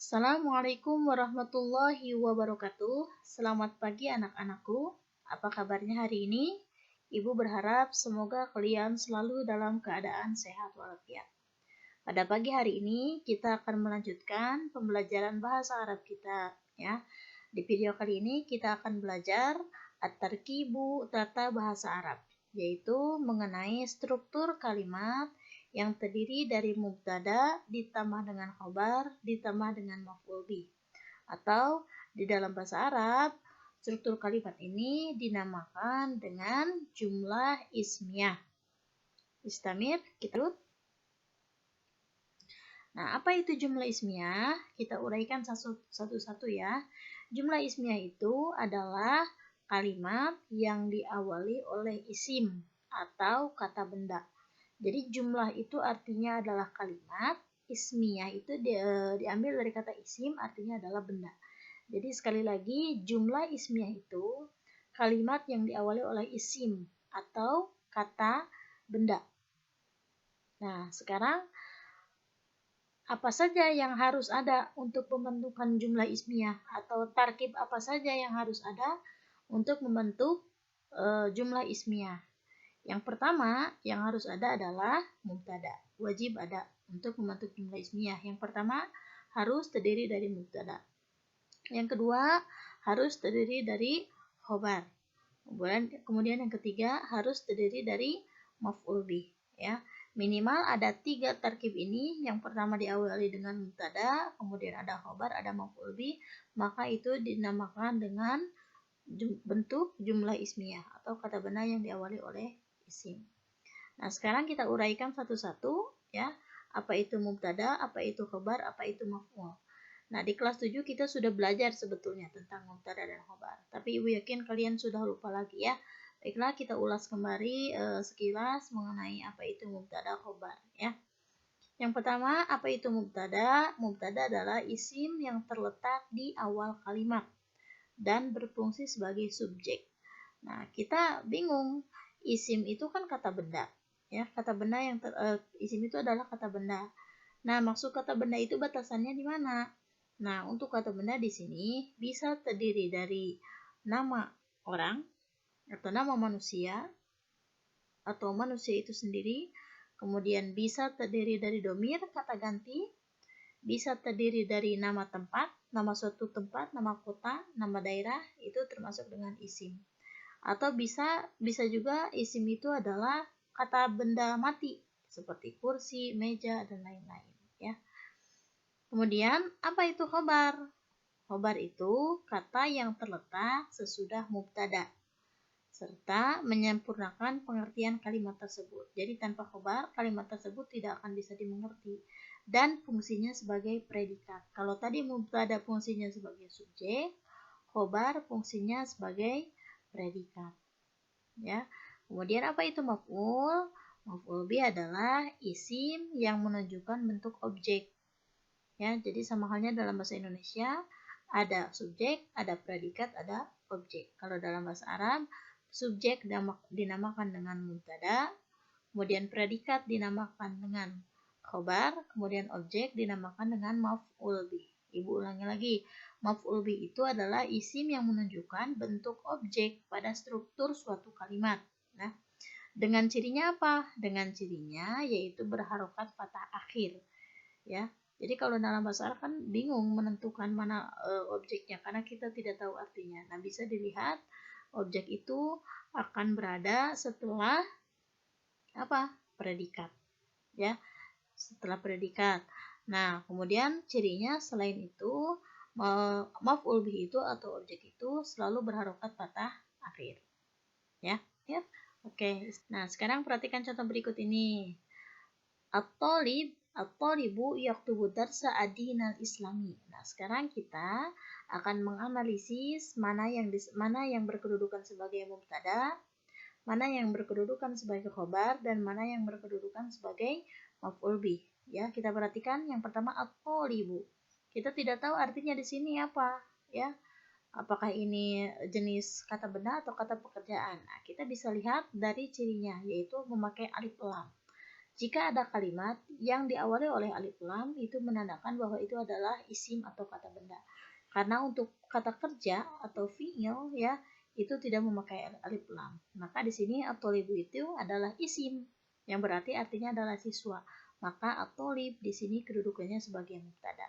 Assalamualaikum warahmatullahi wabarakatuh. Selamat pagi anak-anakku. Apa kabarnya hari ini? Ibu berharap semoga kalian selalu dalam keadaan sehat walafiat. Pada pagi hari ini kita akan melanjutkan pembelajaran bahasa Arab kita, ya. Di video kali ini kita akan belajar at-tarkibu tata bahasa Arab, yaitu mengenai struktur kalimat yang terdiri dari mubtada ditambah dengan khobar ditambah dengan maf'ul bih. Atau di dalam bahasa Arab, struktur kalimat ini dinamakan dengan jumlah ismiyah. Istamir, kita lihat. Nah, apa itu jumlah ismiyah? Kita uraikan satu-satu ya. Jumlah ismiyah itu adalah kalimat yang diawali oleh isim atau kata benda. Jadi jumlah itu artinya adalah kalimat, ismiyah itu diambil dari kata isim, artinya adalah benda. Jadi sekali lagi, jumlah ismiyah itu kalimat yang diawali oleh isim atau kata benda. Nah, sekarang apa saja yang harus ada untuk pembentukan jumlah ismiyah atau tarkib apa saja yang harus ada untuk membentuk jumlah ismiyah? Yang pertama yang harus ada adalah mubtada. Wajib ada untuk membentuk jumlah ismiyah. Yang pertama harus terdiri dari mubtada. Yang kedua harus terdiri dari khobar. Kemudian yang ketiga harus terdiri dari maf'ul bih, ya. Minimal ada 3 tarkib ini. Yang pertama diawali dengan mubtada, kemudian ada khobar, ada maf'ul bih, maka itu dinamakan dengan bentuk jumlah ismiyah atau kata benda yang diawali oleh isim. Nah, sekarang kita uraikan satu-satu, ya. Apa itu mubtada, apa itu khobar, apa itu maf'ul. Nah, di kelas 7 kita sudah belajar sebetulnya tentang mubtada dan khobar. Tapi Ibu yakin kalian sudah lupa lagi ya. Baiklah, kita ulas kembali sekilas mengenai apa itu mubtada, khobar, ya. Yang pertama, apa itu mubtada? Mubtada adalah isim yang terletak di awal kalimat dan berfungsi sebagai subjek. Nah, kita bingung. Isim itu kan kata benda, ya. Kata benda yang isim itu adalah kata benda. Nah, maksud kata benda itu batasannya di mana? Nah, untuk kata benda di sini bisa terdiri dari nama orang atau nama manusia atau manusia itu sendiri. Kemudian bisa terdiri dari domir, kata ganti. Bisa terdiri dari nama tempat, nama suatu tempat, nama kota, nama daerah, itu termasuk dengan isim. Atau bisa juga isim itu adalah kata benda mati seperti kursi, meja, dan lain-lain, ya. Kemudian apa itu khobar? Khobar itu kata yang terletak sesudah mubtada serta menyempurnakan pengertian kalimat tersebut. Jadi tanpa khobar kalimat tersebut tidak akan bisa dimengerti dan fungsinya sebagai predikat. Kalau tadi mubtada fungsinya sebagai subjek, khobar fungsinya sebagai predikat, ya. Kemudian apa itu maf'ul? Maf'ul bih adalah isim yang menunjukkan bentuk objek, ya. Jadi sama halnya dalam bahasa Indonesia ada subjek, ada predikat, ada objek. Kalau dalam bahasa Arab subjek dinamakan dengan mubtada, kemudian predikat dinamakan dengan khobar, kemudian objek dinamakan dengan maf'ul bih. Ibu ulangi lagi, maf'ul bih itu adalah isim yang menunjukkan bentuk objek pada struktur suatu kalimat. Nah, dengan cirinya apa? Dengan cirinya yaitu berharokat fathah akhir, ya. Jadi kalau dalam bahasa Arab kan bingung menentukan mana objeknya karena kita tidak tahu artinya. Nah, bisa dilihat objek itu akan berada setelah apa? Predikat, ya. Setelah predikat. Nah, kemudian cirinya selain itu maf'ul bih itu atau objek itu selalu berharokat fathah akhir, ya. Ya. Oke. Nah, sekarang perhatikan contoh berikut ini. At-talibu yaktubu darsa ad-dinal islami. Nah, sekarang kita akan menganalisis mana yang berkedudukan sebagai mubtada, mana yang berkedudukan sebagai khobar, dan mana yang berkedudukan sebagai maf'ul bih. Ya, kita perhatikan yang pertama at-talibu. Kita tidak tahu artinya di sini apa, ya. Apakah ini jenis kata benda atau kata pekerjaan? Nah, kita bisa lihat dari cirinya yaitu memakai alif lam. Jika ada kalimat yang diawali oleh alif lam, itu menandakan bahwa itu adalah isim atau kata benda. Karena untuk kata kerja atau fi'il ya, itu tidak memakai alif lam. Maka di sini at-thalibu itu adalah isim, yang berarti artinya adalah siswa. Maka at-thalib di sini kedudukannya sebagai mubtada.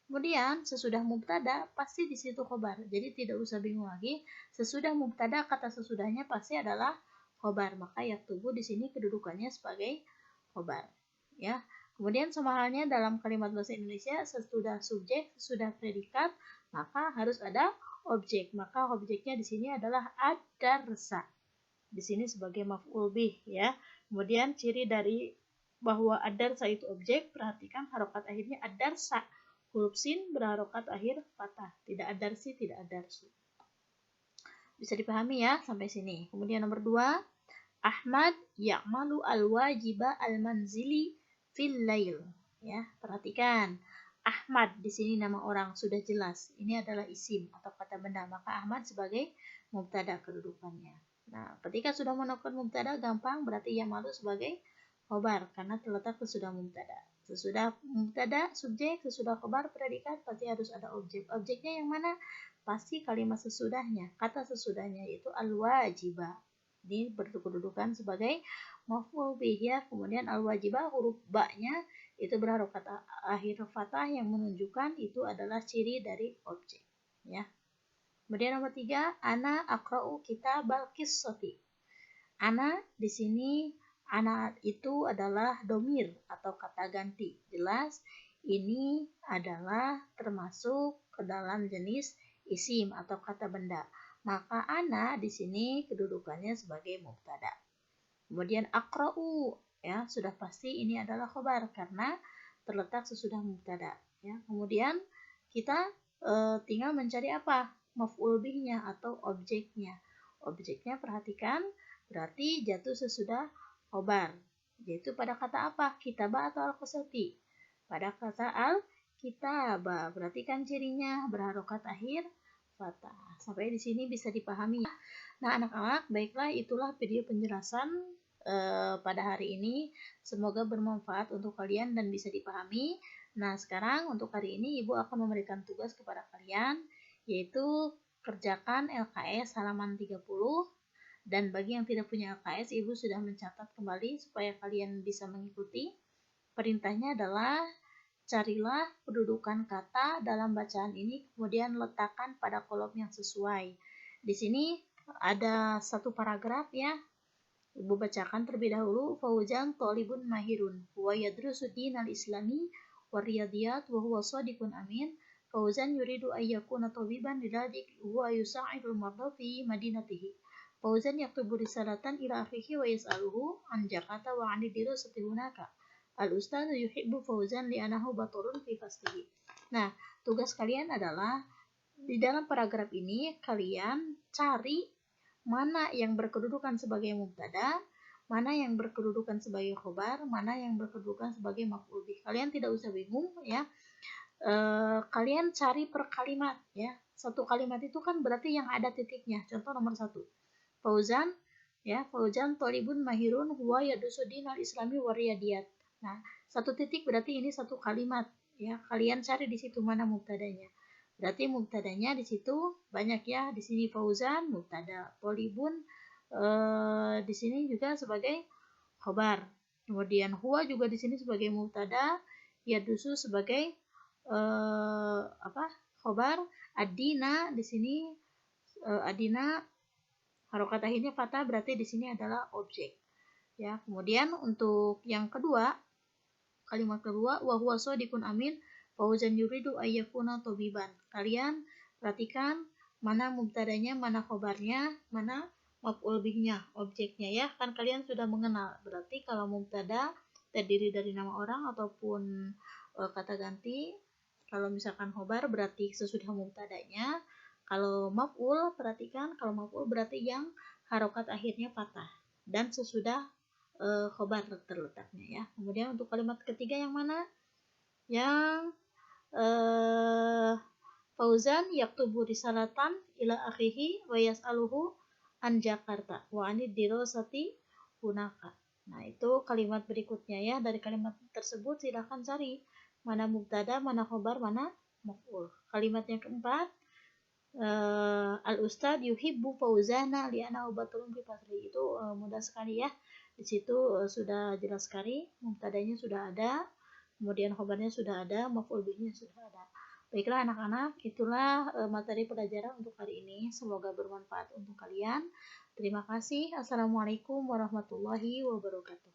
Kemudian sesudah mubtada pasti di situ khobar. Jadi tidak usah bingung lagi. Sesudah mubtada kata sesudahnya pasti adalah khobar. Maka yaktubu di sini kedudukannya sebagai khobar. Ya. Kemudian sama halnya dalam kalimat bahasa Indonesia sesudah subjek, sesudah predikat, maka harus ada objek. Maka objeknya di sini adalah ad-darsa. Di sini sebagai maf'ul bih ya. Kemudian ciri dari bahwa ad-darsa itu objek, perhatikan harokat akhirnya ad-darsa. Huruf sin berharokat akhir fathah. Tidak ad-darsi, tidak ad-darsu. Bisa dipahami ya sampai sini. Kemudian nomor 2, Ahmad ya'malu al-wajiba al-manzili fil lail. Ya, perhatikan. Ahmad di sini nama orang sudah jelas. Ini adalah isim atau kata benda, maka Ahmad sebagai mubtada kedudukannya. Nah, ketika sudah menukar mubtada gampang, berarti ya'malu sebagai khobar karena terletak sesudah mubtada. Sesudah mubtada subjek, sesudah khobar predikat pasti harus ada objek. Objeknya yang mana? Pasti kalimat sesudahnya. Kata sesudahnya yaitu al-wajibah. Ini berkedudukan sebagai maf'ul bih ya. Kemudian al-wajibah huruf ba-nya itu berharokat akhir fathah yang menunjukkan itu adalah ciri dari objek ya. Kemudian nomor 3, ana aqra'u kitabal qissati. Ana di sini ana itu adalah domir atau kata ganti. Jelas ini adalah termasuk ke dalam jenis isim atau kata benda. Maka ana di sini kedudukannya sebagai mubtada. Kemudian aqra'u ya, sudah pasti ini adalah khobar karena terletak sesudah mubtada ya. Kemudian kita tinggal mencari apa? Maf'ul bihnya atau objeknya. Objeknya perhatikan berarti jatuh sesudah khobar. Yaitu pada kata apa? Kitabah atau al-qasati? Pada kata al-kitabah. Berarti kan cirinya berharokat akhir fathah. Sampai di sini bisa dipahami. Nah, anak-anak, baiklah itulah video penjelasan pada hari ini. Semoga bermanfaat untuk kalian dan bisa dipahami. Nah, sekarang untuk hari ini Ibu akan memberikan tugas kepada kalian, yaitu kerjakan LKS halaman 30. Dan bagi yang tidak punya LKS, Ibu sudah mencatat kembali supaya kalian bisa mengikuti. Perintahnya adalah carilah kedudukan kata dalam bacaan ini, kemudian letakkan pada kolom yang sesuai. Di sini ada satu paragraf ya. Ibu bacakan terlebih dahulu. Fauzan thalibun mahirun wa yadrusu dinal islami wa riyadiyat wa huwa shadiqun amin. Fauzan yuridu ayyakuna tabiban lidadik wa yusa'idul marda fi madinatihi. Fauzan yaktubu risalatan ila akhihi wa yas'aluhu an Jakarta wa an dirasati hunaka. Al-ustadzu yuhibbu Fauzan li'annahu baturun fi faslihi. Nah, tugas kalian adalah di dalam paragraf ini kalian cari mana yang berkedudukan sebagai mubtada, mana yang berkedudukan sebagai khobar, mana yang berkedudukan sebagai maf'ul bih. Kalian tidak usah bingung ya. Kalian cari per kalimat ya. Satu kalimat itu kan berarti yang ada titiknya. Contoh nomor 1. Fauzan ya, Fauzan thalibun mahirun huwa yadusu dinal islami wa riyadiyat. Nah, satu titik berarti ini satu kalimat ya. Kalian cari di situ mana mubtadanya. Berarti mubtadanya di situ banyak ya. Di sini Fauzan mubtada, thalibun di sini juga sebagai khobar. Kemudian huwa juga di sini sebagai mubtada, yadusu sebagai khobar, ad-dina di sini ad-dina harokat akhirnya fathah berarti di sini adalah objek. Ya, kemudian untuk yang kedua, kalimat kedua wa huwa shadiqun amin fauzan yuridu ayyakuna tabiban. Kalian perhatikan mana mubtadanya, mana khobarnya, mana maf'ul bihnya, objeknya ya. Kan kalian sudah mengenal. Berarti kalau mubtada terdiri dari nama orang ataupun kata ganti. Kalau misalkan khobar berarti sesudah mubtadanya. Kalau maf'ul, perhatikan kalau maf'ul berarti yang harokat akhirnya fathah dan sesudah khobar terletaknya ya. Kemudian untuk kalimat ketiga yang mana? Yang Fauzan yaktubu risalatan ila akhihi wa yas'aluhu an Jakarta wa anid dirasati hunaka. Nah, itu kalimat berikutnya ya. Dari kalimat tersebut silahkan cari mana mubtada, mana khobar, mana maf'ul. Kalimat yang keempat, al-ustad yuhibbu fauzana li'annahu batalun fi fasli. Itu mudah sekali ya. Di situ sudah jelas sekali, mubtadanya sudah ada, kemudian khobarnya sudah ada, maf'ul bihnya sudah ada. Baiklah anak-anak, itulah materi pelajaran untuk hari ini. Semoga bermanfaat untuk kalian. Terima kasih. Assalamualaikum warahmatullahi wabarakatuh.